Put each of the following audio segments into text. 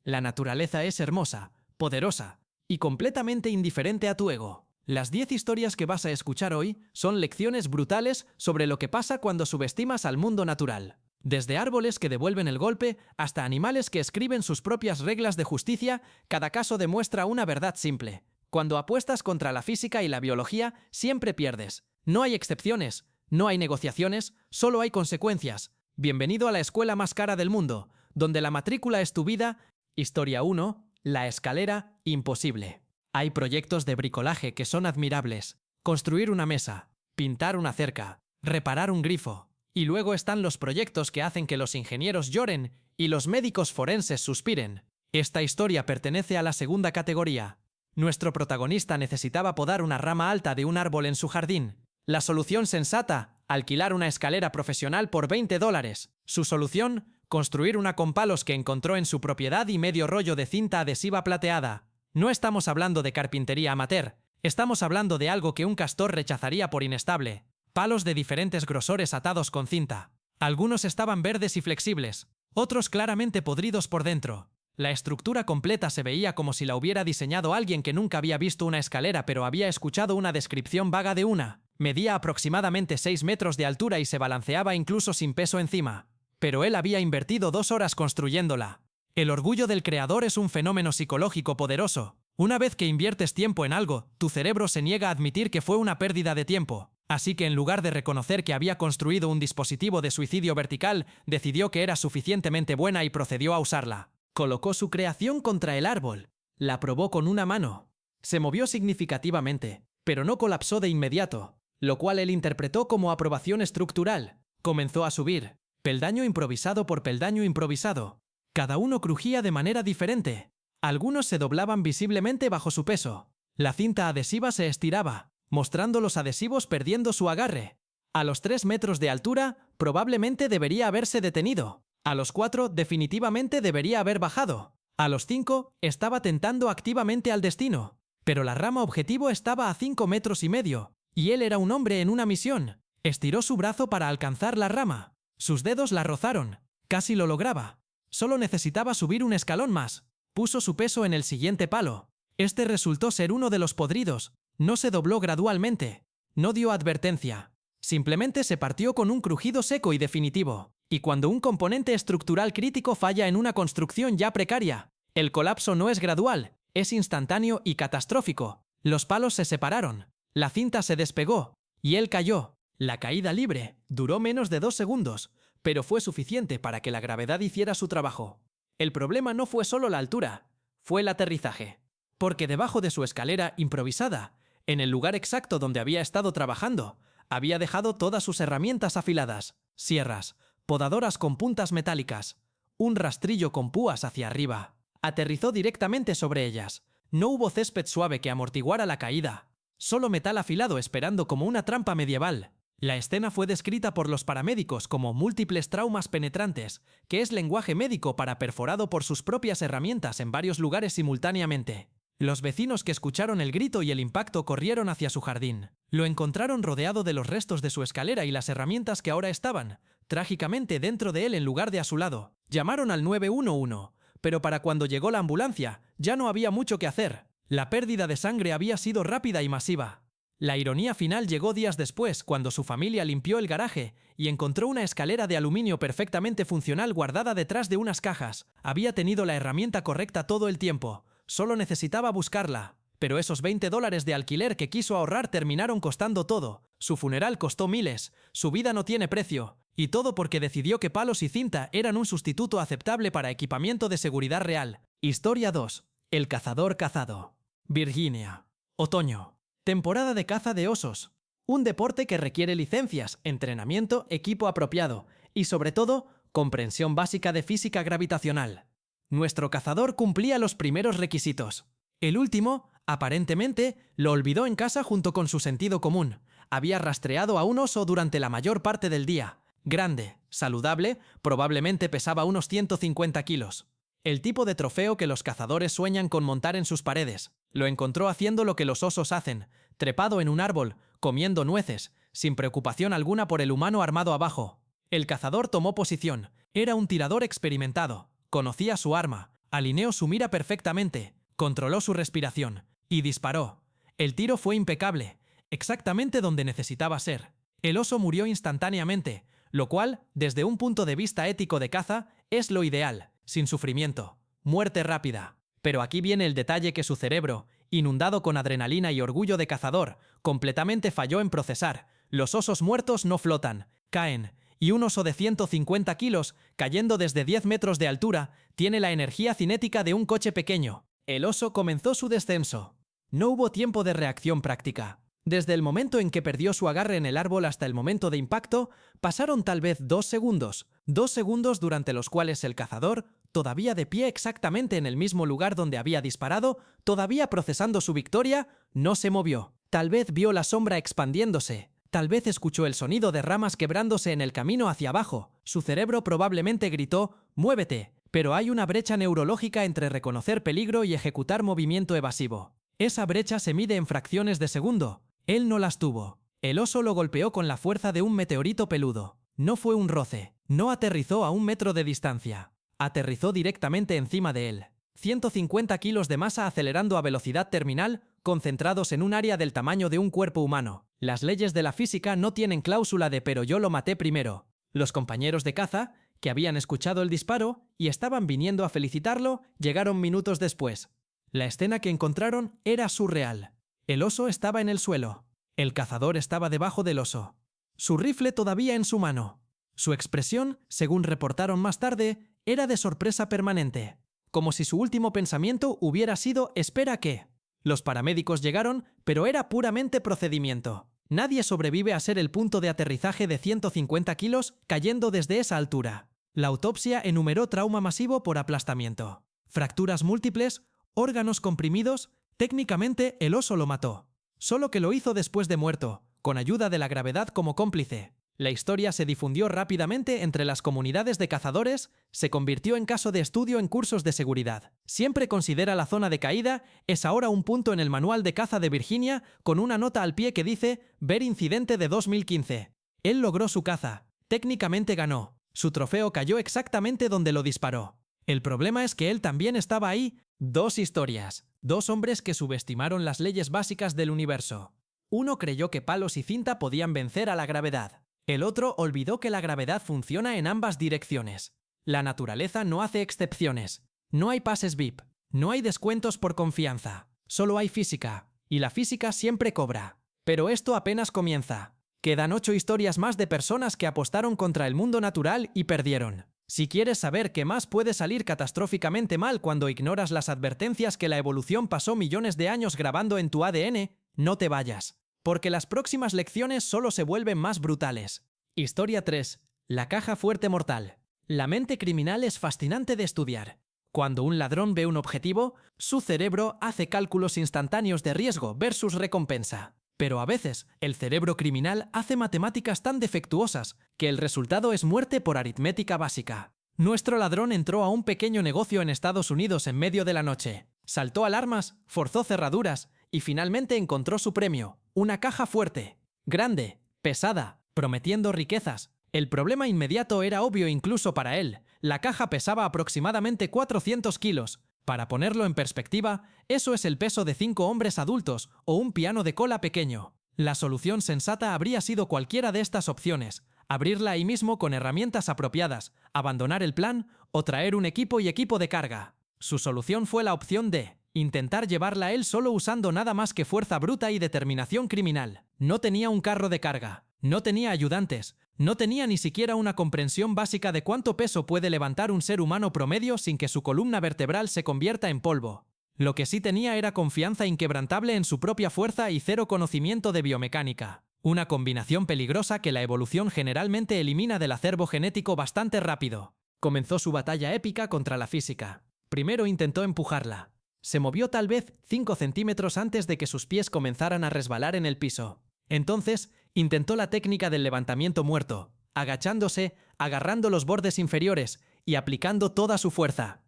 La naturaleza es hermosa, poderosa y completamente indiferente a tu ego. Las 10 historias que vas a escuchar hoy son lecciones brutales sobre lo que pasa cuando subestimas al mundo natural. Desde árboles que devuelven el golpe hasta animales que escriben sus propias reglas de justicia, cada caso demuestra una verdad simple. Cuando apuestas contra la física y la biología, siempre pierdes. No hay excepciones, no hay negociaciones, solo hay consecuencias. Bienvenido a la escuela más cara del mundo, donde la matrícula es tu vida. Historia 1. La escalera imposible. Hay proyectos de bricolaje que son admirables. Construir una mesa, pintar una cerca, reparar un grifo. Y luego están los proyectos que hacen que los ingenieros lloren y los médicos forenses suspiren. Esta historia pertenece a la segunda categoría. Nuestro protagonista necesitaba podar una rama alta de un árbol en su jardín. La solución sensata: alquilar una escalera profesional por $20. Su solución: construir una con palos que encontró en su propiedad y medio rollo de cinta adhesiva plateada. No estamos hablando de carpintería amateur, estamos hablando de algo que un castor rechazaría por inestable. Palos de diferentes grosores atados con cinta. Algunos estaban verdes y flexibles, otros claramente podridos por dentro. La estructura completa se veía como si la hubiera diseñado alguien que nunca había visto una escalera pero había escuchado una descripción vaga de una. Medía aproximadamente 6 metros de altura y se balanceaba incluso sin peso encima. Pero él había invertido 2 horas construyéndola. El orgullo del creador es un fenómeno psicológico poderoso. Una vez que inviertes tiempo en algo, tu cerebro se niega a admitir que fue una pérdida de tiempo. Así que en lugar de reconocer que había construido un dispositivo de suicidio vertical, decidió que era suficientemente buena y procedió a usarla. Colocó su creación contra el árbol. La probó con una mano. Se movió significativamente, pero no colapsó de inmediato, lo cual él interpretó como aprobación estructural. Comenzó a subir, peldaño improvisado por peldaño improvisado. Cada uno crujía de manera diferente. Algunos se doblaban visiblemente bajo su peso. La cinta adhesiva se estiraba, mostrando los adhesivos perdiendo su agarre. A los 3 metros de altura, probablemente debería haberse detenido. A los 4, definitivamente debería haber bajado. A los 5, estaba tentando activamente al destino. Pero la rama objetivo estaba a 5 metros y medio, y él era un hombre en una misión. Estiró su brazo para alcanzar la rama. Sus dedos la rozaron. Casi lo lograba. Solo necesitaba subir un escalón más. Puso su peso en el siguiente palo. Este resultó ser uno de los podridos. No se dobló gradualmente. No dio advertencia. Simplemente se partió con un crujido seco y definitivo. Y cuando un componente estructural crítico falla en una construcción ya precaria, el colapso no es gradual, es instantáneo y catastrófico. Los palos se separaron. La cinta se despegó. Y él cayó. La caída libre duró menos de 2 segundos, pero fue suficiente para que la gravedad hiciera su trabajo. El problema no fue solo la altura, fue el aterrizaje. Porque debajo de su escalera improvisada, en el lugar exacto donde había estado trabajando, había dejado todas sus herramientas afiladas: sierras, podadoras con puntas metálicas, un rastrillo con púas hacia arriba. Aterrizó directamente sobre ellas. No hubo césped suave que amortiguara la caída, solo metal afilado esperando como una trampa medieval. La escena fue descrita por los paramédicos como múltiples traumas penetrantes, que es lenguaje médico para perforado por sus propias herramientas en varios lugares simultáneamente. Los vecinos que escucharon el grito y el impacto corrieron hacia su jardín. Lo encontraron rodeado de los restos de su escalera y las herramientas que ahora estaban, trágicamente, dentro de él en lugar de a su lado. Llamaron al 911, pero para cuando llegó la ambulancia, ya no había mucho que hacer. La pérdida de sangre había sido rápida y masiva. La ironía final llegó días después, cuando su familia limpió el garaje y encontró una escalera de aluminio perfectamente funcional guardada detrás de unas cajas. Había tenido la herramienta correcta todo el tiempo, solo necesitaba buscarla. Pero esos $20 de alquiler que quiso ahorrar terminaron costando todo. Su funeral costó miles, su vida no tiene precio. Y todo porque decidió que palos y cinta eran un sustituto aceptable para equipamiento de seguridad real. Historia 2. El cazador cazado. Virginia. Otoño. Temporada de caza de osos. Un deporte que requiere licencias, entrenamiento, equipo apropiado y, sobre todo, comprensión básica de física gravitacional. Nuestro cazador cumplía los primeros requisitos. El último, aparentemente, lo olvidó en casa junto con su sentido común. Había rastreado a un oso durante la mayor parte del día. Grande, saludable, probablemente pesaba unos 150 kilos. El tipo de trofeo que los cazadores sueñan con montar en sus paredes. Lo encontró haciendo lo que los osos hacen, trepado en un árbol, comiendo nueces, sin preocupación alguna por el humano armado abajo. El cazador tomó posición. Era un tirador experimentado. Conocía su arma. Alineó su mira perfectamente, controló su respiración y disparó. El tiro fue impecable, exactamente donde necesitaba ser. El oso murió instantáneamente, lo cual, desde un punto de vista ético de caza, es lo ideal, sin sufrimiento. Muerte rápida. Pero aquí viene el detalle que su cerebro, inundado con adrenalina y orgullo de cazador, completamente falló en procesar. Los osos muertos no flotan, caen, y un oso de 150 kilos, cayendo desde 10 metros de altura, tiene la energía cinética de un coche pequeño. El oso comenzó su descenso. No hubo tiempo de reacción práctica. Desde el momento en que perdió su agarre en el árbol hasta el momento de impacto, pasaron tal vez 2 segundos. 2 segundos durante los cuales el cazador, todavía de pie exactamente en el mismo lugar donde había disparado, todavía procesando su victoria, no se movió. Tal vez vio la sombra expandiéndose. Tal vez escuchó el sonido de ramas quebrándose en el camino hacia abajo. Su cerebro probablemente gritó, «¡Muévete!», pero hay una brecha neurológica entre reconocer peligro y ejecutar movimiento evasivo. Esa brecha se mide en fracciones de segundo. Él no las tuvo. El oso lo golpeó con la fuerza de un meteorito peludo. No fue un roce. No aterrizó a 1 metro de distancia. Aterrizó directamente encima de él. 150 kilos de masa acelerando a velocidad terminal, concentrados en un área del tamaño de un cuerpo humano. Las leyes de la física no tienen cláusula de «pero yo lo maté primero». Los compañeros de caza, que habían escuchado el disparo y estaban viniendo a felicitarlo, llegaron minutos después. La escena que encontraron era surreal. El oso estaba en el suelo. El cazador estaba debajo del oso. Su rifle todavía en su mano. Su expresión, según reportaron más tarde, era de sorpresa permanente. Como si su último pensamiento hubiera sido «¿espera qué?». Los paramédicos llegaron, pero era puramente procedimiento. Nadie sobrevive a ser el punto de aterrizaje de 150 kilos cayendo desde esa altura. La autopsia enumeró trauma masivo por aplastamiento. Fracturas múltiples, órganos comprimidos. Técnicamente el oso lo mató. Solo que lo hizo después de muerto, con ayuda de la gravedad como cómplice. La historia se difundió rápidamente entre las comunidades de cazadores, se convirtió en caso de estudio en cursos de seguridad. Siempre considera la zona de caída, es ahora un punto en el manual de caza de Virginia con una nota al pie que dice «Ver incidente de 2015». Él logró su caza, técnicamente ganó. Su trofeo cayó exactamente donde lo disparó. El problema es que él también estaba ahí. 2 historias. 2 hombres que subestimaron las leyes básicas del universo. Uno creyó que palos y cinta podían vencer a la gravedad. El otro olvidó que la gravedad funciona en ambas direcciones. La naturaleza no hace excepciones. No hay pases VIP. No hay descuentos por confianza. Solo hay física. Y la física siempre cobra. Pero esto apenas comienza. Quedan 8 historias más de personas que apostaron contra el mundo natural y perdieron. Si quieres saber qué más puede salir catastróficamente mal cuando ignoras las advertencias que la evolución pasó millones de años grabando en tu ADN, no te vayas. Porque las próximas lecciones solo se vuelven más brutales. Historia 3. La caja fuerte mortal. La mente criminal es fascinante de estudiar. Cuando un ladrón ve un objetivo, su cerebro hace cálculos instantáneos de riesgo versus recompensa. Pero a veces, el cerebro criminal hace matemáticas tan defectuosas que el resultado es muerte por aritmética básica. Nuestro ladrón entró a un pequeño negocio en Estados Unidos en medio de la noche. Saltó alarmas, forzó cerraduras y finalmente encontró su premio. Una caja fuerte, grande, pesada, prometiendo riquezas. El problema inmediato era obvio incluso para él. La caja pesaba aproximadamente 400 kilos. Para ponerlo en perspectiva, eso es el peso de 5 hombres adultos o un piano de cola pequeño. La solución sensata habría sido cualquiera de estas opciones: abrirla ahí mismo con herramientas apropiadas, abandonar el plan o traer un equipo y equipo de carga. Su solución fue la opción D: intentar llevarla él solo usando nada más que fuerza bruta y determinación criminal. No tenía un carro de carga, no tenía ayudantes, no tenía ni siquiera una comprensión básica de cuánto peso puede levantar un ser humano promedio sin que su columna vertebral se convierta en polvo. Lo que sí tenía era confianza inquebrantable en su propia fuerza y cero conocimiento de biomecánica. Una combinación peligrosa que la evolución generalmente elimina del acervo genético bastante rápido. Comenzó su batalla épica contra la física. Primero intentó empujarla. Se movió tal vez 5 centímetros antes de que sus pies comenzaran a resbalar en el piso. Entonces, intentó la técnica del levantamiento muerto, agachándose, agarrando los bordes inferiores y aplicando toda su fuerza.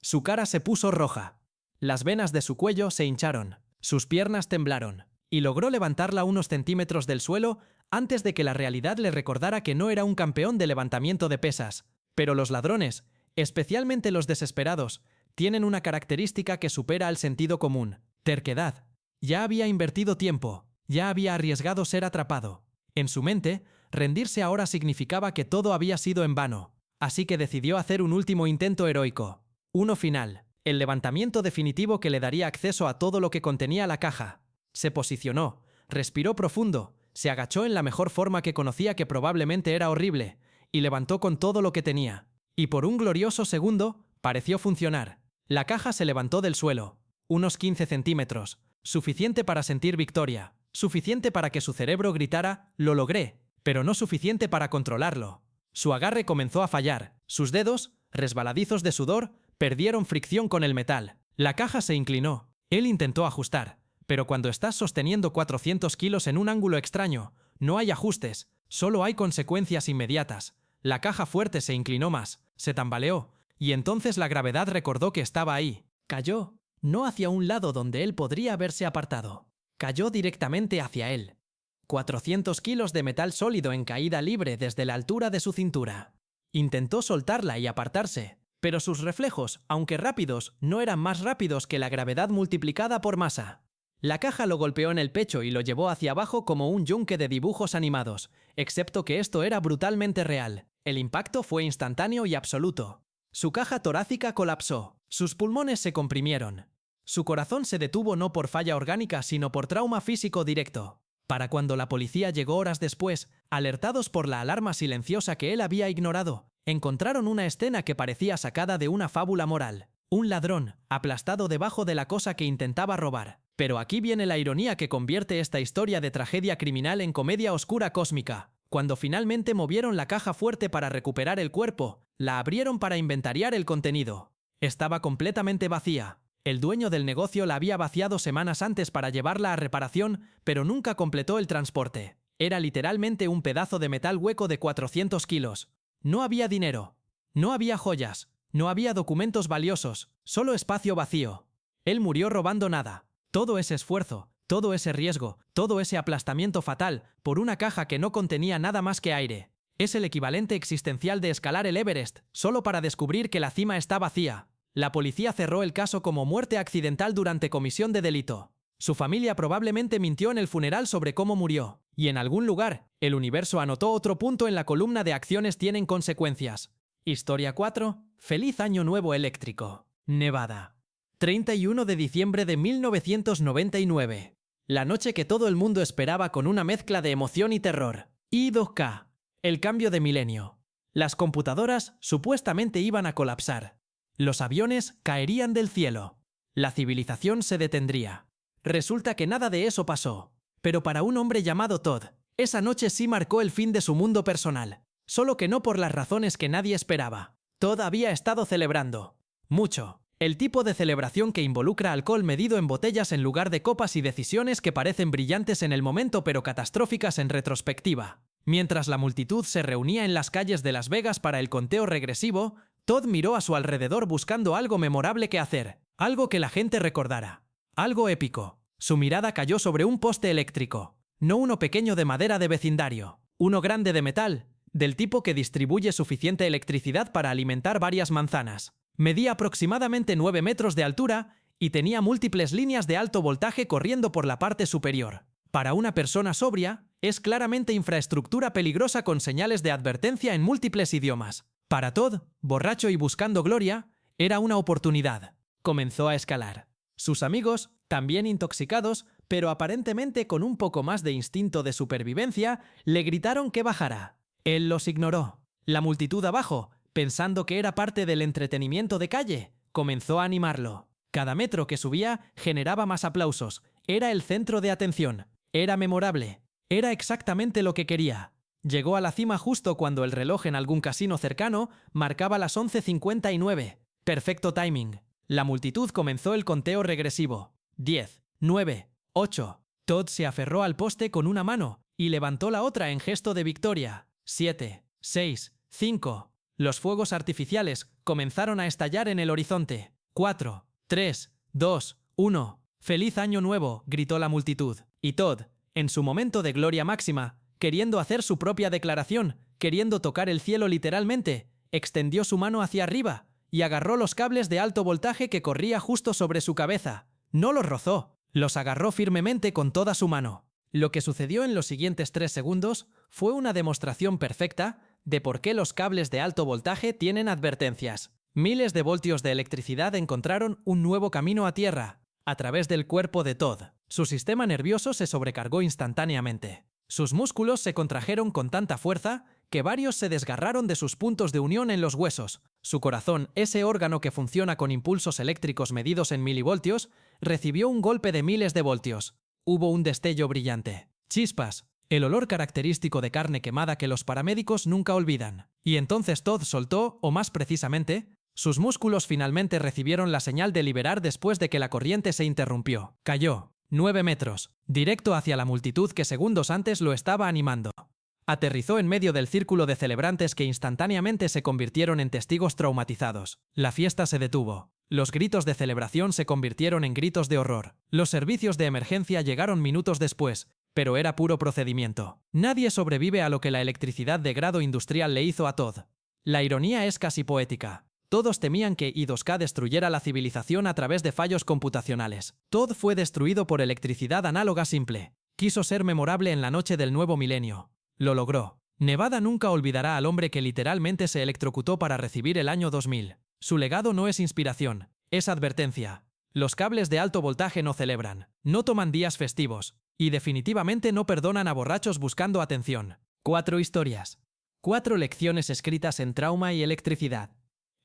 Su cara se puso roja. Las venas de su cuello se hincharon. Sus piernas temblaron. Y logró levantarla unos centímetros del suelo antes de que la realidad le recordara que no era un campeón de levantamiento de pesas. Pero los ladrones, especialmente los desesperados, tienen una característica que supera al sentido común: terquedad. Ya había invertido tiempo, ya había arriesgado ser atrapado. En su mente, rendirse ahora significaba que todo había sido en vano, así que decidió hacer un último intento heroico. Uno final, el levantamiento definitivo que le daría acceso a todo lo que contenía la caja. Se posicionó, respiró profundo, se agachó en la mejor forma que conocía, que probablemente era horrible, y levantó con todo lo que tenía. Y por un glorioso segundo, pareció funcionar. La caja se levantó del suelo, unos 15 centímetros, suficiente para sentir victoria, suficiente para que su cerebro gritara: «Lo logré», pero no suficiente para controlarlo. Su agarre comenzó a fallar, sus dedos, resbaladizos de sudor, perdieron fricción con el metal. La caja se inclinó. Él intentó ajustar, pero cuando estás sosteniendo 400 kilos en un ángulo extraño, no hay ajustes, solo hay consecuencias inmediatas. La caja fuerte se inclinó más, se tambaleó, y entonces la gravedad recordó que estaba ahí. Cayó, no hacia un lado donde él podría haberse apartado. Cayó directamente hacia él. 400 kilos de metal sólido en caída libre desde la altura de su cintura. Intentó soltarla y apartarse, pero sus reflejos, aunque rápidos, no eran más rápidos que la gravedad multiplicada por masa. La caja lo golpeó en el pecho y lo llevó hacia abajo como un yunque de dibujos animados, excepto que esto era brutalmente real. El impacto fue instantáneo y absoluto. Su caja torácica colapsó, sus pulmones se comprimieron. Su corazón se detuvo no por falla orgánica sino por trauma físico directo. Para cuando la policía llegó horas después, alertados por la alarma silenciosa que él había ignorado, encontraron una escena que parecía sacada de una fábula moral. Un ladrón, aplastado debajo de la cosa que intentaba robar. Pero aquí viene la ironía que convierte esta historia de tragedia criminal en comedia oscura cósmica. Cuando finalmente movieron la caja fuerte para recuperar el cuerpo, la abrieron para inventariar el contenido. Estaba completamente vacía. El dueño del negocio la había vaciado semanas antes para llevarla a reparación, pero nunca completó el transporte. Era literalmente un pedazo de metal hueco de 400 kilos. No había dinero. No había joyas. No había documentos valiosos. Solo espacio vacío. Él murió robando nada. Todo ese esfuerzo, todo ese riesgo, todo ese aplastamiento fatal por una caja que no contenía nada más que aire. Es el equivalente existencial de escalar el Everest, solo para descubrir que la cima está vacía. La policía cerró el caso como muerte accidental durante comisión de delito. Su familia probablemente mintió en el funeral sobre cómo murió. Y en algún lugar, el universo anotó otro punto en la columna de acciones tienen consecuencias. Historia 4. Feliz Año Nuevo Eléctrico. Nevada. 31 de diciembre de 1999. La noche que todo el mundo esperaba con una mezcla de emoción y terror. I2K. El cambio de milenio. Las computadoras supuestamente iban a colapsar. Los aviones caerían del cielo. La civilización se detendría. Resulta que nada de eso pasó. Pero para un hombre llamado Todd, esa noche sí marcó el fin de su mundo personal. Solo que no por las razones que nadie esperaba. Todd había estado celebrando. Mucho. El tipo de celebración que involucra alcohol medido en botellas en lugar de copas y decisiones que parecen brillantes en el momento pero catastróficas en retrospectiva. Mientras la multitud se reunía en las calles de Las Vegas para el conteo regresivo, Todd miró a su alrededor buscando algo memorable que hacer, algo que la gente recordara, algo épico. Su mirada cayó sobre un poste eléctrico, no uno pequeño de madera de vecindario, uno grande de metal, del tipo que distribuye suficiente electricidad para alimentar varias manzanas. Medía aproximadamente 9 metros de altura y tenía múltiples líneas de alto voltaje corriendo por la parte superior. Para una persona sobria, es claramente infraestructura peligrosa con señales de advertencia en múltiples idiomas. Para Todd, borracho y buscando gloria, era una oportunidad. Comenzó a escalar. Sus amigos, también intoxicados, pero aparentemente con un poco más de instinto de supervivencia, le gritaron que bajara. Él los ignoró. La multitud abajo, pensando que era parte del entretenimiento de calle, comenzó a animarlo. Cada metro que subía generaba más aplausos. Era el centro de atención. Era memorable. Era exactamente lo que quería. Llegó a la cima justo cuando el reloj en algún casino cercano marcaba las 11:59. Perfecto timing. La multitud comenzó el conteo regresivo. 10, 9, 8. Todd se aferró al poste con una mano y levantó la otra en gesto de victoria. 7, 6, 5. Los fuegos artificiales comenzaron a estallar en el horizonte. 4, 3, 2, 1. ¡Feliz Año Nuevo!, gritó la multitud. Y Todd, en su momento de gloria máxima, queriendo hacer su propia declaración, queriendo tocar el cielo literalmente, extendió su mano hacia arriba y agarró los cables de alto voltaje que corría justo sobre su cabeza. No los rozó, los agarró firmemente con toda su mano. Lo que sucedió en los siguientes 3 segundos fue una demostración perfecta de por qué los cables de alto voltaje tienen advertencias. Miles de voltios de electricidad encontraron un nuevo camino a tierra, a través del cuerpo de Todd. Su sistema nervioso se sobrecargó instantáneamente. Sus músculos se contrajeron con tanta fuerza que varios se desgarraron de sus puntos de unión en los huesos. Su corazón, ese órgano que funciona con impulsos eléctricos medidos en milivoltios, recibió un golpe de miles de voltios. Hubo un destello brillante. Chispas, el olor característico de carne quemada que los paramédicos nunca olvidan. Y entonces Todd soltó, o más precisamente, sus músculos finalmente recibieron la señal de liberar después de que la corriente se interrumpió. Cayó, 9 metros, directo hacia la multitud que segundos antes lo estaba animando. Aterrizó en medio del círculo de celebrantes que instantáneamente se convirtieron en testigos traumatizados. La fiesta se detuvo. Los gritos de celebración se convirtieron en gritos de horror. Los servicios de emergencia llegaron minutos después, pero era puro procedimiento. Nadie sobrevive a lo que la electricidad de grado industrial le hizo a Todd. La ironía es casi poética. Todos temían que I2K destruyera la civilización a través de fallos computacionales. Todd fue destruido por electricidad análoga simple. Quiso ser memorable en la noche del nuevo milenio. Lo logró. Nevada nunca olvidará al hombre que literalmente se electrocutó para recibir el año 2000. Su legado no es inspiración, es advertencia. Los cables de alto voltaje no celebran, no toman días festivos, y definitivamente no perdonan a borrachos buscando atención. 4 historias. 4 lecciones escritas en trauma y electricidad.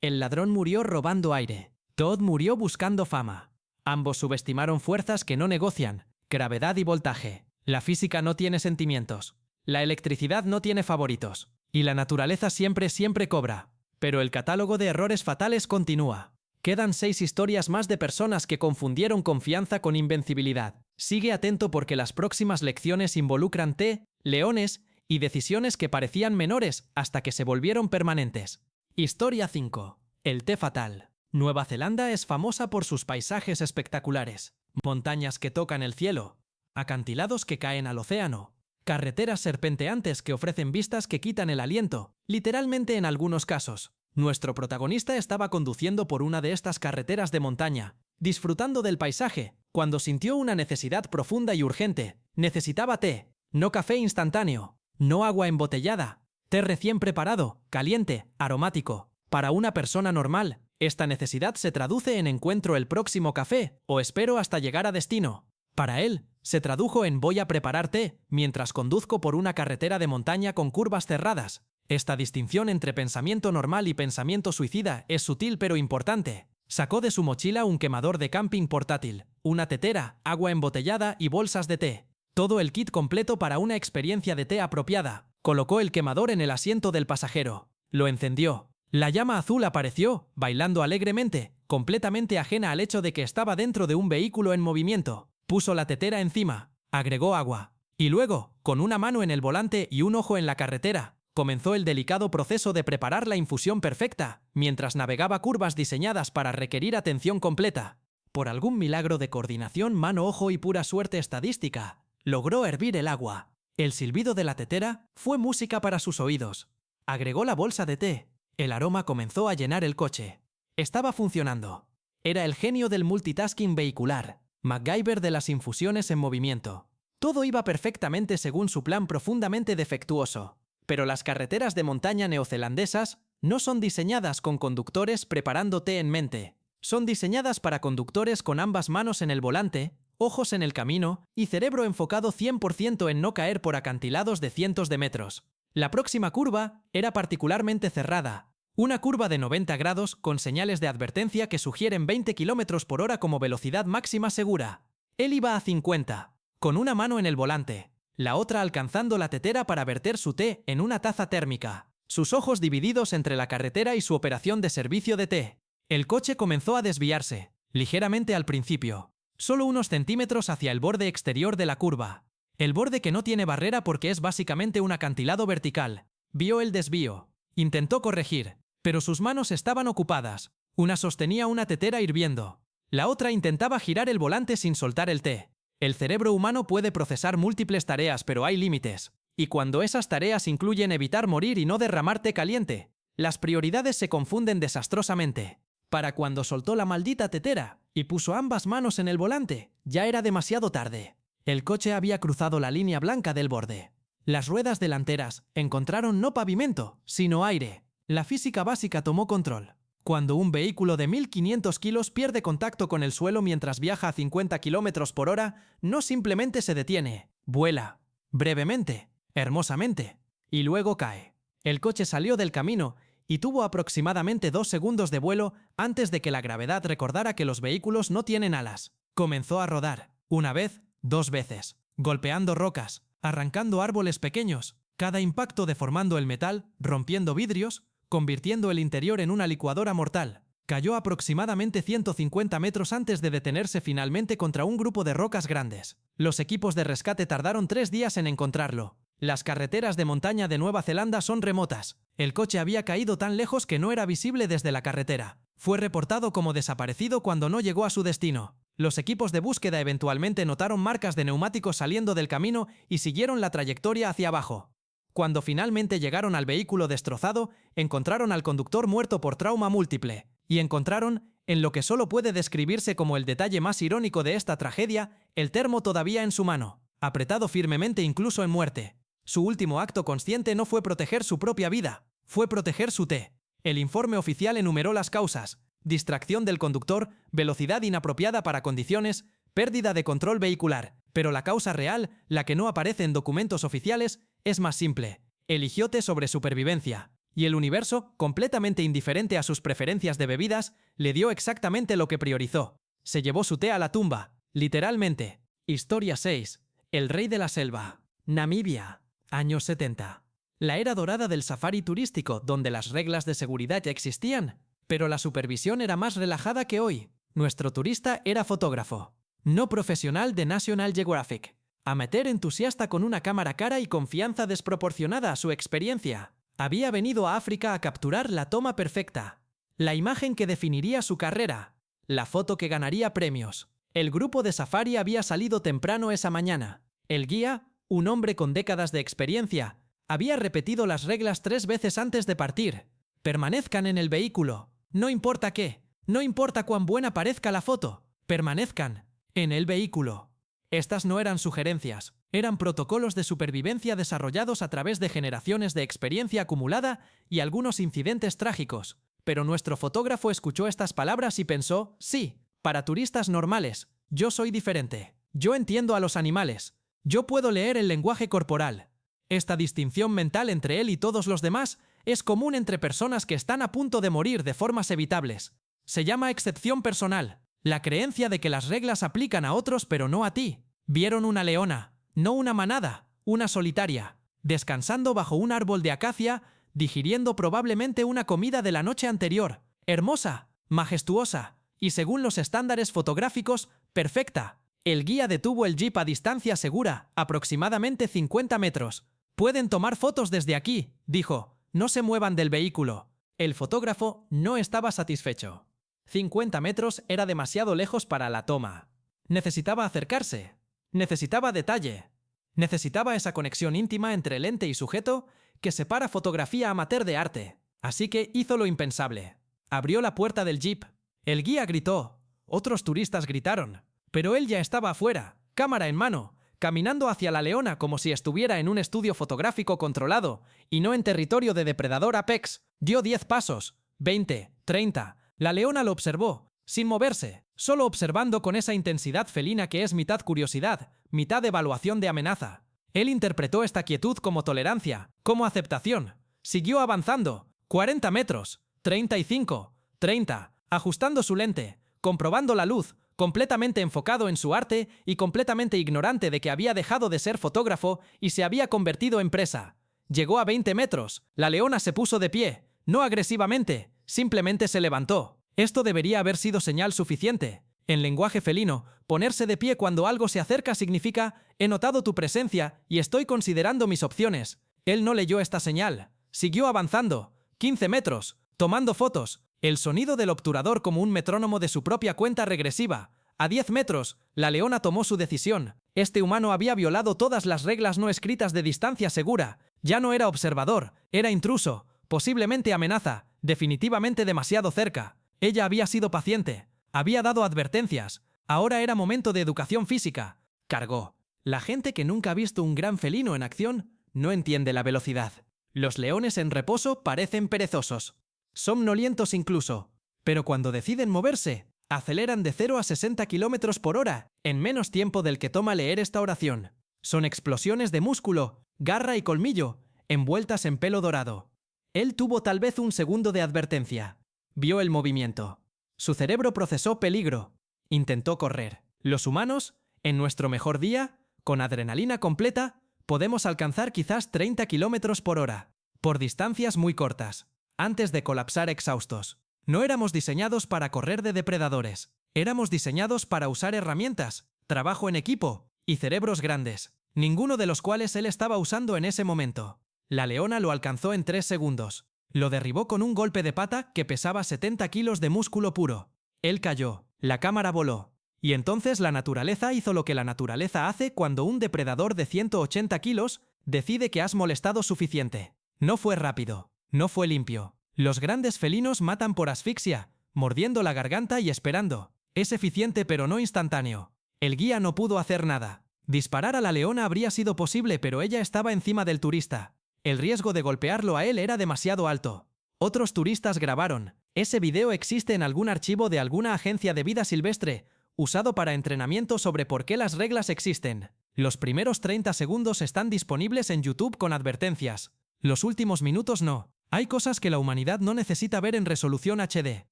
El ladrón murió robando aire. Todd murió buscando fama. Ambos subestimaron fuerzas que no negocian, gravedad y voltaje. La física no tiene sentimientos. La electricidad no tiene favoritos. Y la naturaleza siempre cobra. Pero el catálogo de errores fatales continúa. Quedan 6 historias más de personas que confundieron confianza con invencibilidad. Sigue atento porque las próximas lecciones involucran té, leones y decisiones que parecían menores hasta que se volvieron permanentes. Historia 5. El té fatal. Nueva Zelanda es famosa por sus paisajes espectaculares. Montañas que tocan el cielo. Acantilados que caen al océano. Carreteras serpenteantes que ofrecen vistas que quitan el aliento, literalmente en algunos casos. Nuestro protagonista estaba conduciendo por una de estas carreteras de montaña, disfrutando del paisaje, cuando sintió una necesidad profunda y urgente. Necesitaba té, no café instantáneo, no agua embotellada, té recién preparado, caliente, aromático. Para una persona normal, esta necesidad se traduce en encuentro el próximo café o espero hasta llegar a destino. Para él, se tradujo en voy a preparar té mientras conduzco por una carretera de montaña con curvas cerradas. Esta distinción entre pensamiento normal y pensamiento suicida es sutil pero importante. Sacó de su mochila un quemador de camping portátil, una tetera, agua embotellada y bolsas de té. Todo el kit completo para una experiencia de té apropiada. Colocó el quemador en el asiento del pasajero. Lo encendió. La llama azul apareció, bailando alegremente, completamente ajena al hecho de que estaba dentro de un vehículo en movimiento. Puso la tetera encima, agregó agua, y luego, con una mano en el volante y un ojo en la carretera, comenzó el delicado proceso de preparar la infusión perfecta, mientras navegaba curvas diseñadas para requerir atención completa. Por algún milagro de coordinación mano-ojo y pura suerte estadística, logró hervir el agua. El silbido de la tetera fue música para sus oídos. Agregó la bolsa de té. El aroma comenzó a llenar el coche. Estaba funcionando. Era el genio del multitasking vehicular. MacGyver de las infusiones en movimiento. Todo iba perfectamente según su plan profundamente defectuoso. Pero las carreteras de montaña neozelandesas no son diseñadas con conductores preparando té en mente. Son diseñadas para conductores con ambas manos en el volante, ojos en el camino y cerebro enfocado 100% en no caer por acantilados de cientos de metros. La próxima curva era particularmente cerrada. Una curva de 90 grados con señales de advertencia que sugieren 20 km por hora como velocidad máxima segura. Él iba a 50, con una mano en el volante, la otra alcanzando la tetera para verter su té en una taza térmica, sus ojos divididos entre la carretera y su operación de servicio de té. El coche comenzó a desviarse, ligeramente al principio, solo unos centímetros hacia el borde exterior de la curva. El borde que no tiene barrera porque es básicamente un acantilado vertical. Vio el desvío. Intentó corregir. Pero sus manos estaban ocupadas. Una sostenía una tetera hirviendo. La otra intentaba girar el volante sin soltar el té. El cerebro humano puede procesar múltiples tareas, pero hay límites. Y cuando esas tareas incluyen evitar morir y no derramar té caliente, Las prioridades se confunden desastrosamente. Para cuando soltó la maldita tetera y puso ambas manos en el volante, ya era demasiado tarde. El coche había cruzado la línea blanca del borde. Las ruedas delanteras encontraron no pavimento, sino aire. La física básica tomó control. Cuando un vehículo de 1500 kilos pierde contacto con el suelo mientras viaja a 50 km por hora, no simplemente se detiene, vuela. Brevemente, hermosamente. Y luego cae. El coche salió del camino y tuvo aproximadamente 2 segundos de vuelo antes de que la gravedad recordara que los vehículos no tienen alas. Comenzó a rodar, una vez, 2 veces, golpeando rocas, arrancando árboles pequeños, cada impacto deformando el metal, rompiendo vidrios, convirtiendo el interior en una licuadora mortal. Cayó aproximadamente 150 metros antes de detenerse finalmente contra un grupo de rocas grandes. Los equipos de rescate tardaron 3 días en encontrarlo. Las carreteras de montaña de Nueva Zelanda son remotas. El coche había caído tan lejos que no era visible desde la carretera. Fue reportado como desaparecido cuando no llegó a su destino. Los equipos de búsqueda eventualmente notaron marcas de neumáticos saliendo del camino y siguieron la trayectoria hacia abajo. Cuando finalmente llegaron al vehículo destrozado, encontraron al conductor muerto por trauma múltiple. Y encontraron, en lo que solo puede describirse como el detalle más irónico de esta tragedia, el termo todavía en su mano, apretado firmemente incluso en muerte. Su último acto consciente no fue proteger su propia vida, fue proteger su té. El informe oficial enumeró las causas: distracción del conductor, velocidad inapropiada para condiciones, pérdida de control vehicular. Pero la causa real, la que no aparece en documentos oficiales, es más simple. Eligió té sobre supervivencia. Y el universo, completamente indiferente a sus preferencias de bebidas, le dio exactamente lo que priorizó. Se llevó su té a la tumba, literalmente. Historia 6. El rey de la selva. Namibia. Años 70. La era dorada del safari turístico, donde las reglas de seguridad ya existían, pero la supervisión era más relajada que hoy. Nuestro turista era fotógrafo, no profesional de National Geographic. Amateur entusiasta con una cámara cara y confianza desproporcionada a su experiencia. Había venido a África a capturar la toma perfecta, la imagen que definiría su carrera, la foto que ganaría premios. El grupo de safari había salido temprano esa mañana. El guía, un hombre con décadas de experiencia, había repetido las reglas 3 veces antes de partir. Permanezcan en el vehículo, no importa qué, no importa cuán buena parezca la foto, permanezcan en el vehículo. Estas no eran sugerencias, eran protocolos de supervivencia desarrollados a través de generaciones de experiencia acumulada y algunos incidentes trágicos. Pero nuestro fotógrafo escuchó estas palabras y pensó: sí, para turistas normales, yo soy diferente. Yo entiendo a los animales. Yo puedo leer el lenguaje corporal. Esta distinción mental entre él y todos los demás es común entre personas que están a punto de morir de formas evitables. Se llama excepción personal, la creencia de que las reglas aplican a otros pero no a ti. Vieron una leona, no una manada, una solitaria, descansando bajo un árbol de acacia, digiriendo probablemente una comida de la noche anterior, hermosa, majestuosa, y según los estándares fotográficos, perfecta. El guía detuvo el jeep a distancia segura, aproximadamente 50 metros. «Pueden tomar fotos desde aquí», dijo. «No se muevan del vehículo». El fotógrafo no estaba satisfecho. 50 metros era demasiado lejos para la toma. Necesitaba acercarse. Necesitaba detalle. Necesitaba esa conexión íntima entre lente y sujeto que separa fotografía amateur de arte. Así que hizo lo impensable. Abrió la puerta del jeep. El guía gritó. Otros turistas gritaron. Pero él ya estaba afuera, cámara en mano, caminando hacia la leona como si estuviera en un estudio fotográfico controlado y no en territorio de depredador apex. Dio 10 pasos, 20, 30. La leona lo observó, sin moverse, solo observando con esa intensidad felina que es mitad curiosidad, mitad evaluación de amenaza. Él interpretó esta quietud como tolerancia, como aceptación. Siguió avanzando, 40 metros, 35, 30, ajustando su lente, comprobando la luz, completamente enfocado en su arte y completamente ignorante de que había dejado de ser fotógrafo y se había convertido en presa. Llegó a 20 metros, la leona se puso de pie, no agresivamente, simplemente se levantó. Esto debería haber sido señal suficiente. En lenguaje felino, ponerse de pie cuando algo se acerca significa: he notado tu presencia y estoy considerando mis opciones. Él no leyó esta señal. Siguió avanzando. 15 metros, tomando fotos. El sonido del obturador como un metrónomo de su propia cuenta regresiva. A 10 metros, la leona tomó su decisión. Este humano había violado todas las reglas no escritas de distancia segura. Ya no era observador, era intruso. Posiblemente amenaza, definitivamente demasiado cerca. Ella había sido paciente, había dado advertencias, ahora era momento de educación física. Cargó. La gente que nunca ha visto un gran felino en acción no entiende la velocidad. Los leones en reposo parecen perezosos. Somnolientos incluso. Pero cuando deciden moverse, aceleran de 0 a 60 km por hora en menos tiempo del que toma leer esta oración. Son explosiones de músculo, garra y colmillo, envueltas en pelo dorado. Él tuvo tal vez un segundo de advertencia. Vio el movimiento. Su cerebro procesó peligro. Intentó correr. Los humanos, en nuestro mejor día, con adrenalina completa, podemos alcanzar quizás 30 km por hora, por distancias muy cortas, antes de colapsar exhaustos. No éramos diseñados para correr de depredadores. Éramos diseñados para usar herramientas, trabajo en equipo y cerebros grandes, ninguno de los cuales él estaba usando en ese momento. La leona lo alcanzó en 3 segundos. Lo derribó con un golpe de pata que pesaba 70 kilos de músculo puro. Él cayó, la cámara voló. Y entonces la naturaleza hizo lo que la naturaleza hace cuando un depredador de 180 kilos decide que has molestado suficiente. No fue rápido, no fue limpio. Los grandes felinos matan por asfixia, mordiendo la garganta y esperando. Es eficiente pero no instantáneo. El guía no pudo hacer nada. Disparar a la leona habría sido posible, pero ella estaba encima del turista. El riesgo de golpearlo a él era demasiado alto. Otros turistas grabaron. Ese video existe en algún archivo de alguna agencia de vida silvestre, usado para entrenamiento sobre por qué las reglas existen. Los primeros 30 segundos están disponibles en YouTube con advertencias. Los últimos minutos no. Hay cosas que la humanidad no necesita ver en resolución HD.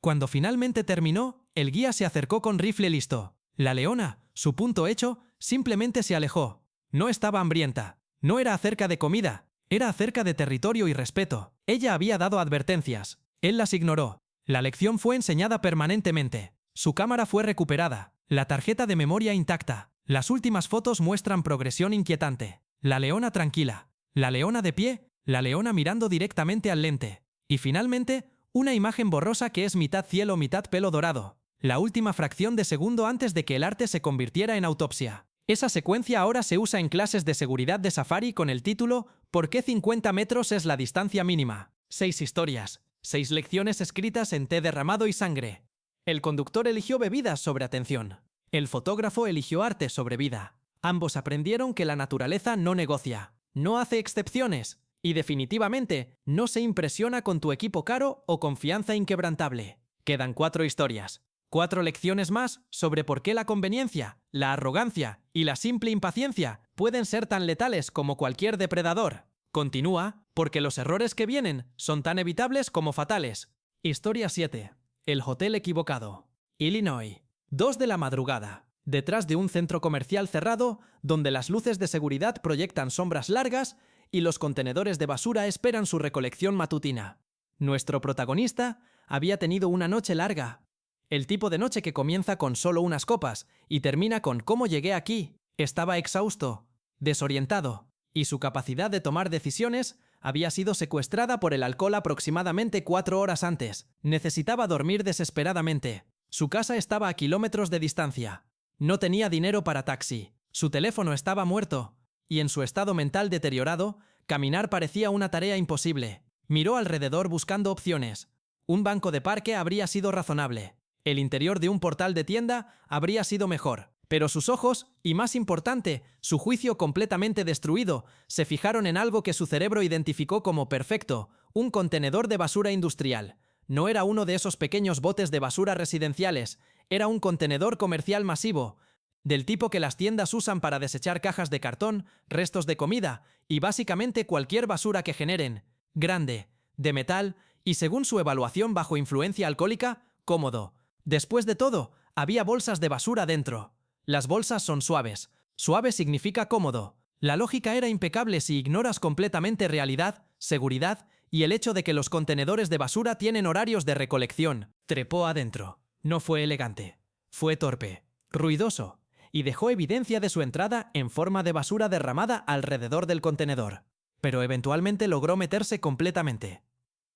Cuando finalmente terminó, el guía se acercó con rifle listo. La leona, su punto hecho, simplemente se alejó. No estaba hambrienta. No era acerca de comida. Era acerca de territorio y respeto. Ella había dado advertencias. Él las ignoró. La lección fue enseñada permanentemente. Su cámara fue recuperada. La tarjeta de memoria intacta. Las últimas fotos muestran progresión inquietante. La leona tranquila. La leona de pie. La leona mirando directamente al lente. Y finalmente, una imagen borrosa que es mitad cielo, mitad pelo dorado. La última fracción de segundo antes de que el arte se convirtiera en autopsia. Esa secuencia ahora se usa en clases de seguridad de Safari con el título ¿Por qué 50 metros es la distancia mínima? 6 historias, 6 lecciones escritas en té derramado y sangre. El conductor eligió bebidas sobre atención. El fotógrafo eligió arte sobre vida. Ambos aprendieron que la naturaleza no negocia, no hace excepciones y definitivamente no se impresiona con tu equipo caro o confianza inquebrantable. Quedan 4 historias. 4 lecciones más sobre por qué la conveniencia, la arrogancia y la simple impaciencia pueden ser tan letales como cualquier depredador. Continúa, porque los errores que vienen son tan evitables como fatales. Historia 7. El hotel equivocado. Illinois. 2 de la madrugada. Detrás de un centro comercial cerrado, donde las luces de seguridad proyectan sombras largas y los contenedores de basura esperan su recolección matutina. Nuestro protagonista había tenido una noche larga. El tipo de noche que comienza con solo unas copas y termina con ¿cómo llegué aquí? Estaba exhausto, desorientado, y su capacidad de tomar decisiones había sido secuestrada por el alcohol aproximadamente 4 horas antes. Necesitaba dormir desesperadamente. Su casa estaba a kilómetros de distancia. No tenía dinero para taxi. Su teléfono estaba muerto. Y en su estado mental deteriorado, caminar parecía una tarea imposible. Miró alrededor buscando opciones. Un banco de parque habría sido razonable. El interior de un portal de tienda habría sido mejor. Pero sus ojos, y más importante, su juicio completamente destruido, se fijaron en algo que su cerebro identificó como perfecto, un contenedor de basura industrial. No era uno de esos pequeños botes de basura residenciales, era un contenedor comercial masivo, del tipo que las tiendas usan para desechar cajas de cartón, restos de comida y básicamente cualquier basura que generen. Grande, de metal y según su evaluación bajo influencia alcohólica, cómodo. Después de todo, había bolsas de basura dentro. Las bolsas son suaves. Suave significa cómodo. La lógica era impecable si ignoras completamente realidad, seguridad y el hecho de que los contenedores de basura tienen horarios de recolección. Trepó adentro. No fue elegante. Fue torpe, ruidoso, y dejó evidencia de su entrada en forma de basura derramada alrededor del contenedor. Pero eventualmente logró meterse completamente.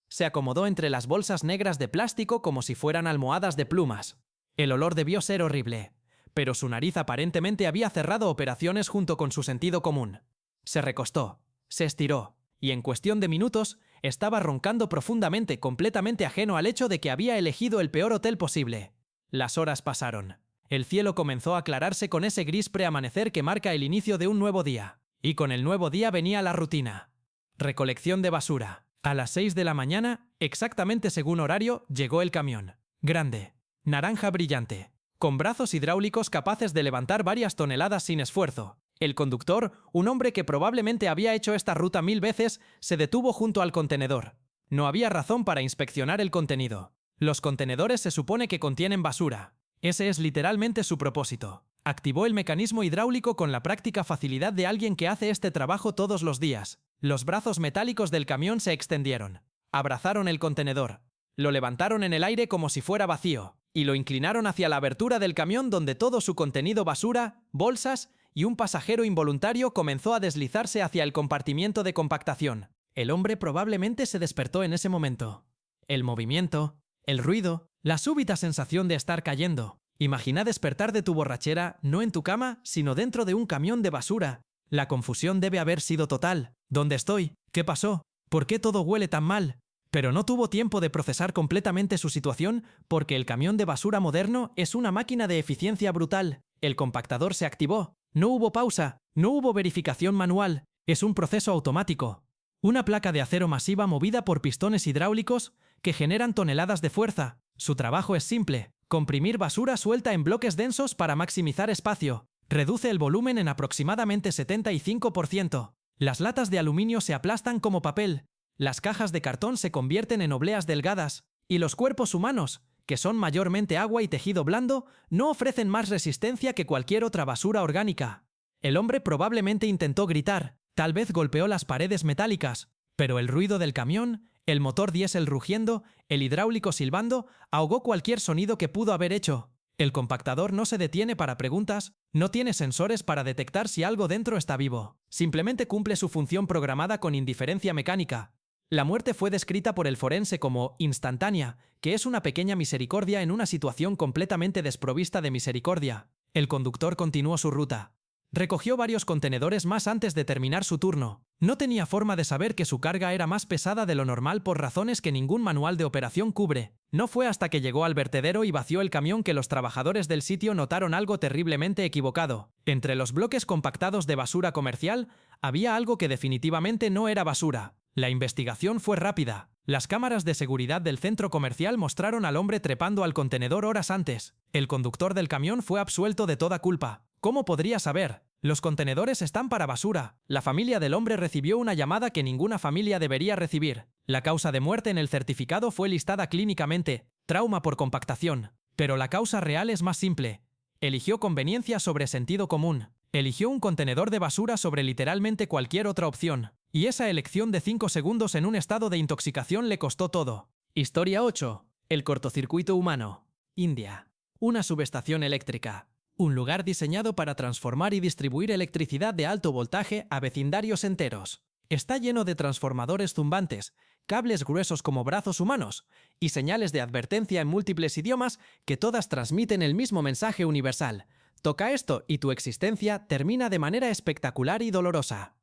Se acomodó entre las bolsas negras de plástico como si fueran almohadas de plumas. El olor debió ser horrible, pero su nariz aparentemente había cerrado operaciones junto con su sentido común. Se recostó, se estiró, y en cuestión de minutos estaba roncando profundamente, completamente ajeno al hecho de que había elegido el peor hotel posible. Las horas pasaron. El cielo comenzó a aclararse con ese gris preamanecer que marca el inicio de un nuevo día. Y con el nuevo día venía la rutina. Recolección de basura. A las 6 de la mañana, exactamente según horario, llegó el camión. Grande. Naranja brillante. Con brazos hidráulicos capaces de levantar varias toneladas sin esfuerzo. El conductor, un hombre que probablemente había hecho esta ruta 1000 veces, se detuvo junto al contenedor. No había razón para inspeccionar el contenido. Los contenedores se supone que contienen basura. Ese es literalmente su propósito. Activó el mecanismo hidráulico con la práctica facilidad de alguien que hace este trabajo todos los días. Los brazos metálicos del camión se extendieron. Abrazaron el contenedor. Lo levantaron en el aire como si fuera vacío, y lo inclinaron hacia la abertura del camión donde todo su contenido basura, bolsas y un pasajero involuntario comenzó a deslizarse hacia el compartimiento de compactación. El hombre probablemente se despertó en ese momento. El movimiento, el ruido, la súbita sensación de estar cayendo. Imagina despertar de tu borrachera no en tu cama, sino dentro de un camión de basura. La confusión debe haber sido total. ¿Dónde estoy? ¿Qué pasó? ¿Por qué todo huele tan mal? Pero no tuvo tiempo de procesar completamente su situación porque el camión de basura moderno es una máquina de eficiencia brutal. El compactador se activó. No hubo pausa, no hubo verificación manual. Es un proceso automático. Una placa de acero masiva movida por pistones hidráulicos que generan toneladas de fuerza. Su trabajo es simple: comprimir basura suelta en bloques densos para maximizar espacio. Reduce el volumen en aproximadamente 75%. Las latas de aluminio se aplastan como papel. Las cajas de cartón se convierten en obleas delgadas. Y los cuerpos humanos, que son mayormente agua y tejido blando, no ofrecen más resistencia que cualquier otra basura orgánica. El hombre probablemente intentó gritar, tal vez golpeó las paredes metálicas, pero el ruido del camión, el motor diésel rugiendo, el hidráulico silbando, ahogó cualquier sonido que pudo haber hecho. El compactador no se detiene para preguntas, no tiene sensores para detectar si algo dentro está vivo. Simplemente cumple su función programada con indiferencia mecánica. La muerte fue descrita por el forense como instantánea, que es una pequeña misericordia en una situación completamente desprovista de misericordia. El conductor continuó su ruta. Recogió varios contenedores más antes de terminar su turno. No tenía forma de saber que su carga era más pesada de lo normal por razones que ningún manual de operación cubre. No fue hasta que llegó al vertedero y vació el camión que los trabajadores del sitio notaron algo terriblemente equivocado. Entre los bloques compactados de basura comercial, había algo que definitivamente no era basura. La investigación fue rápida. Las cámaras de seguridad del centro comercial mostraron al hombre trepando al contenedor horas antes. El conductor del camión fue absuelto de toda culpa. ¿Cómo podría saber? Los contenedores están para basura. La familia del hombre recibió una llamada que ninguna familia debería recibir. La causa de muerte en el certificado fue listada clínicamente: trauma por compactación. Pero la causa real es más simple. Eligió conveniencia sobre sentido común. Eligió un contenedor de basura sobre literalmente cualquier otra opción. Y esa elección de 5 segundos en un estado de intoxicación le costó todo. Historia 8. El cortocircuito humano. India. Una subestación eléctrica. Un lugar diseñado para transformar y distribuir electricidad de alto voltaje a vecindarios enteros. Está lleno de transformadores zumbantes, cables gruesos como brazos humanos y señales de advertencia en múltiples idiomas que todas transmiten el mismo mensaje universal. Toca esto y tu existencia termina de manera espectacular y dolorosa.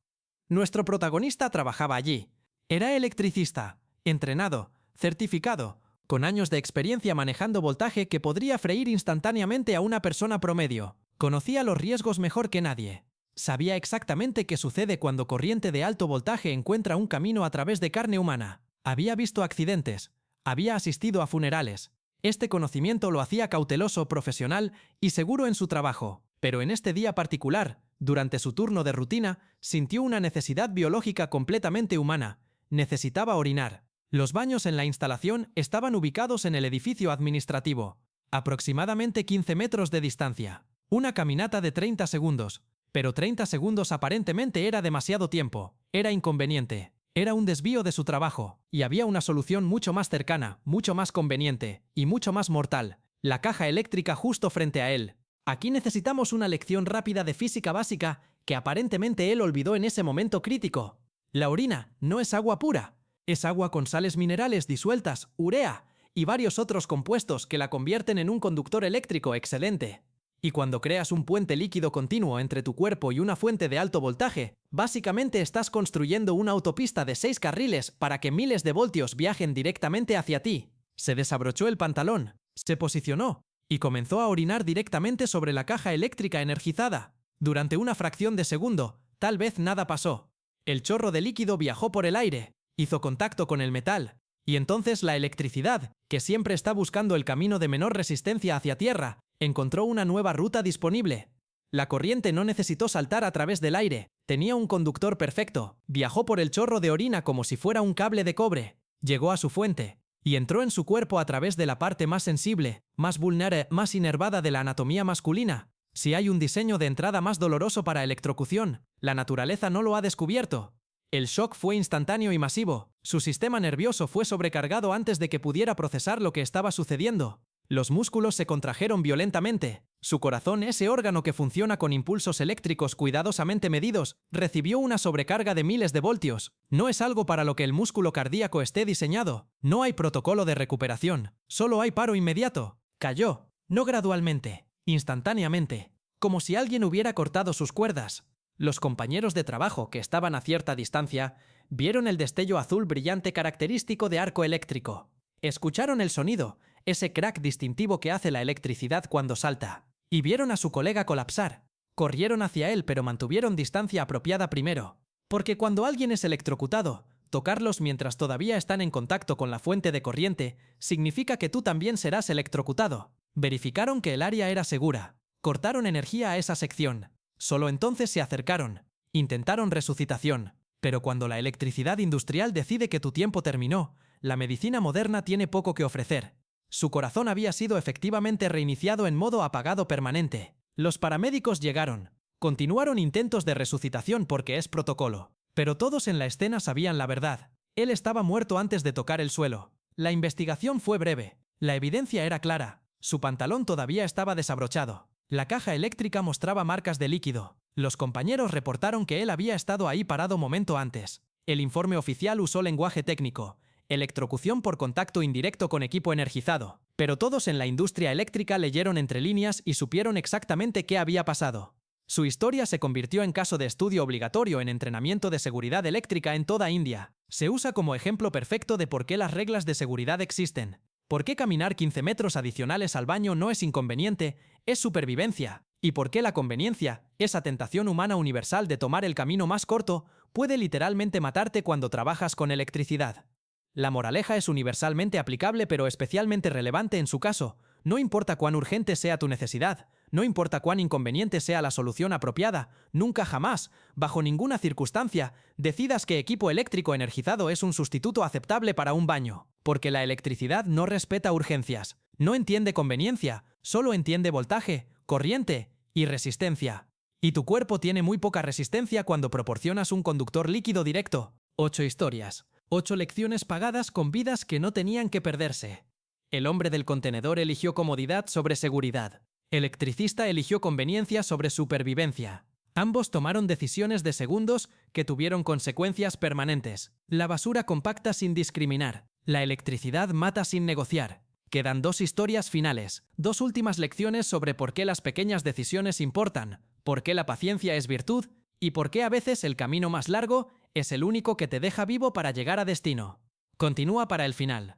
Nuestro protagonista trabajaba allí. Era electricista, entrenado, certificado, con años de experiencia manejando voltaje que podría freír instantáneamente a una persona promedio. Conocía los riesgos mejor que nadie. Sabía exactamente qué sucede cuando corriente de alto voltaje encuentra un camino a través de carne humana. Había visto accidentes. Había asistido a funerales. Este conocimiento lo hacía cauteloso, profesional y seguro en su trabajo. Pero en este día particular, durante su turno de rutina, sintió una necesidad biológica completamente humana. Necesitaba orinar. Los baños en la instalación estaban ubicados en el edificio administrativo, aproximadamente 15 metros de distancia. Una caminata de 30 segundos, pero 30 segundos aparentemente era demasiado tiempo, era inconveniente, era un desvío de su trabajo, y había una solución mucho más cercana, mucho más conveniente, y mucho más mortal: la caja eléctrica justo frente a él. Aquí necesitamos una lección rápida de física básica que aparentemente él olvidó en ese momento crítico. La orina no es agua pura. Es agua con sales minerales disueltas, urea y varios otros compuestos que la convierten en un conductor eléctrico excelente. Y cuando creas un puente líquido continuo entre tu cuerpo y una fuente de alto voltaje, básicamente estás construyendo una autopista de 6 carriles para que miles de voltios viajen directamente hacia ti. Se desabrochó el pantalón, se posicionó y comenzó a orinar directamente sobre la caja eléctrica energizada. Durante una fracción de segundo, tal vez nada pasó. El chorro de líquido viajó por el aire, hizo contacto con el metal, y entonces la electricidad, que siempre está buscando el camino de menor resistencia hacia tierra, encontró una nueva ruta disponible. La corriente no necesitó saltar a través del aire, tenía un conductor perfecto, viajó por el chorro de orina como si fuera un cable de cobre, llegó a su fuente, y entró en su cuerpo a través de la parte más sensible, más vulnerable, más inervada de la anatomía masculina. Si hay un diseño de entrada más doloroso para electrocución, la naturaleza no lo ha descubierto. El shock fue instantáneo y masivo, su sistema nervioso fue sobrecargado antes de que pudiera procesar lo que estaba sucediendo. Los músculos se contrajeron violentamente. Su corazón, ese órgano que funciona con impulsos eléctricos cuidadosamente medidos, recibió una sobrecarga de miles de voltios. No es algo para lo que el músculo cardíaco esté diseñado. No hay protocolo de recuperación. Solo hay paro inmediato. Cayó. No gradualmente. Instantáneamente. Como si alguien hubiera cortado sus cuerdas. Los compañeros de trabajo, que estaban a cierta distancia, vieron el destello azul brillante característico de arco eléctrico. Escucharon el sonido, ese crack distintivo que hace la electricidad cuando salta, y vieron a su colega colapsar. Corrieron hacia él, pero mantuvieron distancia apropiada primero. Porque cuando alguien es electrocutado, tocarlos mientras todavía están en contacto con la fuente de corriente significa que tú también serás electrocutado. Verificaron que el área era segura. Cortaron energía a esa sección. Solo entonces se acercaron. Intentaron resucitación. Pero cuando la electricidad industrial decide que tu tiempo terminó, la medicina moderna tiene poco que ofrecer. Su corazón había sido efectivamente reiniciado en modo apagado permanente. Los paramédicos llegaron. Continuaron intentos de resucitación porque es protocolo. Pero todos en la escena sabían la verdad. Él estaba muerto antes de tocar el suelo. La investigación fue breve. La evidencia era clara. Su pantalón todavía estaba desabrochado. La caja eléctrica mostraba marcas de líquido. Los compañeros reportaron que él había estado ahí parado momento antes. El informe oficial usó lenguaje técnico. Electrocución por contacto indirecto con equipo energizado. Pero todos en la industria eléctrica leyeron entre líneas y supieron exactamente qué había pasado. Su historia se convirtió en caso de estudio obligatorio en entrenamiento de seguridad eléctrica en toda India. Se usa como ejemplo perfecto de por qué las reglas de seguridad existen. ¿Por qué caminar 15 metros adicionales al baño no es inconveniente, es supervivencia? ¿Y por qué la conveniencia, esa tentación humana universal de tomar el camino más corto, puede literalmente matarte cuando trabajas con electricidad? La moraleja es universalmente aplicable pero especialmente relevante en su caso. No importa cuán urgente sea tu necesidad, no importa cuán inconveniente sea la solución apropiada, nunca jamás, bajo ninguna circunstancia, decidas que equipo eléctrico energizado es un sustituto aceptable para un baño. Porque la electricidad no respeta urgencias, no entiende conveniencia, solo entiende voltaje, corriente y resistencia. Y tu cuerpo tiene muy poca resistencia cuando proporcionas un conductor líquido directo. 8 historias. 8 lecciones pagadas con vidas que no tenían que perderse. El hombre del contenedor eligió comodidad sobre seguridad. Electricista eligió conveniencia sobre supervivencia. Ambos tomaron decisiones de segundos que tuvieron consecuencias permanentes. La basura compacta sin discriminar. La electricidad mata sin negociar. Quedan 2 historias finales, 2 últimas lecciones sobre por qué las pequeñas decisiones importan, por qué la paciencia es virtud y por qué a veces el camino más largo es el único que te deja vivo para llegar a destino. Continúa para el final.